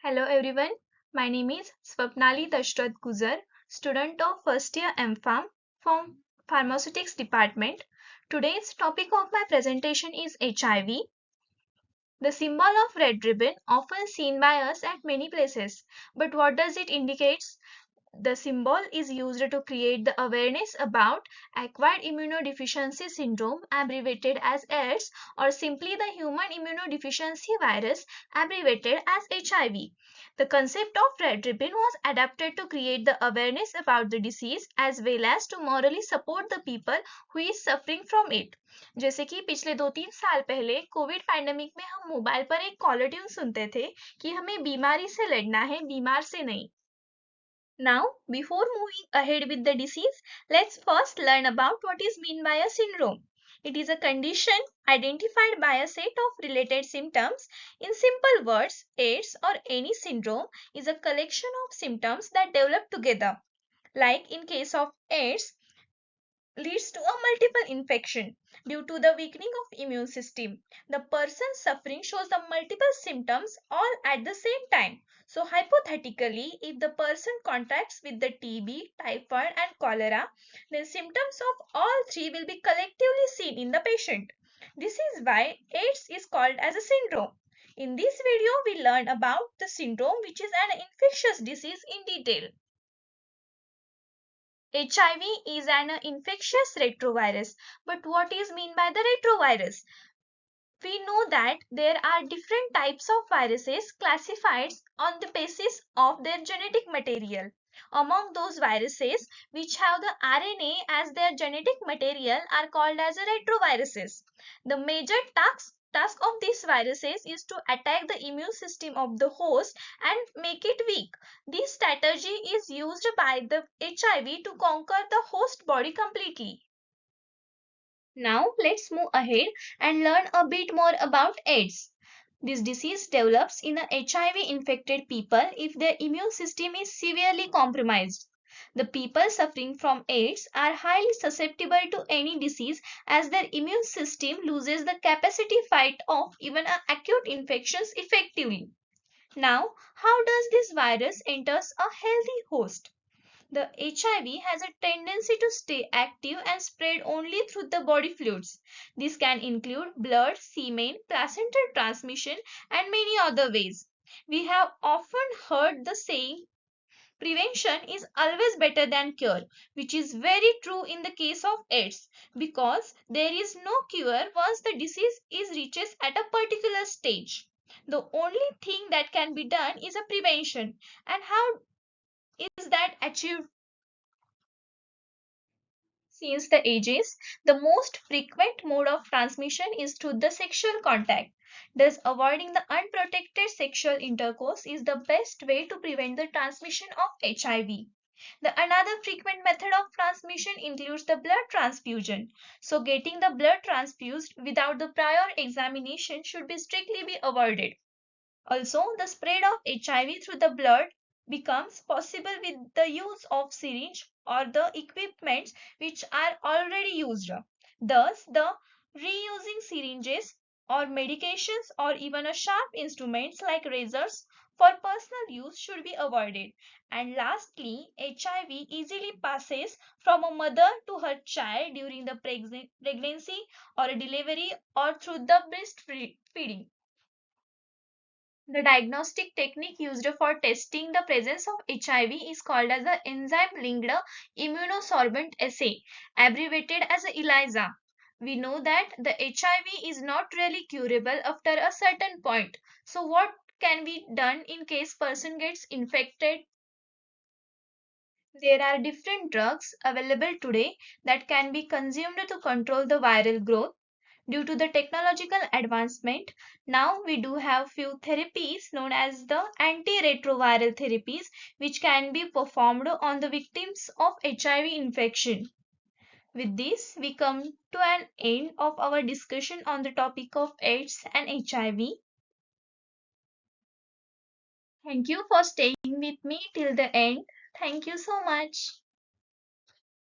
Hello everyone, my name is Swapnali Dashrath Guzar, student of first year MPharm from Pharmaceutics Department. Today's topic of my presentation is HIV. The symbol of red ribbon often seen by us at many places, but what does it indicate? The symbol is used to create the awareness about acquired immunodeficiency syndrome, abbreviated as AIDS, or simply the human immunodeficiency virus, abbreviated as HIV. The concept of red ribbon was adapted to create the awareness about the disease as well as to morally support the people who is suffering from it. जैसे कि पिछले 2-3 साल पहले Covid pandemic में हम mobile पर एक caller tune सुनते थे कि हमें बीमारी से लड़ना है, बीमार से नहीं. Now, before moving ahead with the disease, let's first learn about what is meant by a syndrome. It is a condition identified by a set of related symptoms. In simple words, AIDS or any syndrome is a collection of symptoms that develop together. Like in case of AIDS, leads to a multiple infection due to the weakening of immune system. The person suffering shows the multiple symptoms all at the same time. So hypothetically, if the person contracts with the TB, typhoid and cholera, then symptoms of all three will be collectively seen in the patient. This is why AIDS is called as a syndrome. In this video, we learn about the syndrome, which is an infectious disease, in detail. HIV is an infectious retrovirus. But what is meant by the retrovirus? We know that there are different types of viruses classified on the basis of their genetic material. Among those viruses which have the RNA as their genetic material are called as retroviruses. The major task of these viruses is to attack the immune system of the host and make it weak. This strategy is used by the HIV to conquer the host body completely. Now let's move ahead and learn a bit more about AIDS. This disease develops in HIV infected people if their immune system is severely compromised. The people suffering from AIDS are highly susceptible to any disease as their immune system loses the capacity to fight off even acute infections effectively. Now, how does this virus enters a healthy host? The HIV has a tendency to stay active and spread only through the body fluids. This can include blood, semen, placental transmission, and many other ways. We have often heard the saying, prevention is always better than cure, which is very true in the case of AIDS because there is no cure once the disease is reaches at a particular stage. The only thing that can be done is a prevention. And how is that achieved? Since the ages, the most frequent mode of transmission is through the sexual contact. Thus, avoiding the unprotected sexual intercourse is the best way to prevent the transmission of HIV. The another frequent method of transmission includes the blood transfusion. So, getting the blood transfused without the prior examination should be strictly be avoided. Also, the spread of HIV through the blood becomes possible with the use of syringe or the equipments which are already used. Thus, the reusing syringes or medications or even a sharp instruments like razors for personal use should be avoided. And lastly, HIV easily passes from a mother to her child during the pregnancy or delivery or through the breastfeeding. The diagnostic technique used for testing the presence of HIV is called as the enzyme-linked immunosorbent assay, abbreviated as ELISA. We know that the HIV is not really curable after a certain point. So what can be done in case person gets infected? There are different drugs available today that can be consumed to control the viral growth. Due to the technological advancement, now we do have few therapies known as the antiretroviral therapies which can be performed on the victims of HIV infection. With this, we come to an end of our discussion on the topic of AIDS and HIV. Thank you for staying with me till the end. Thank you so much.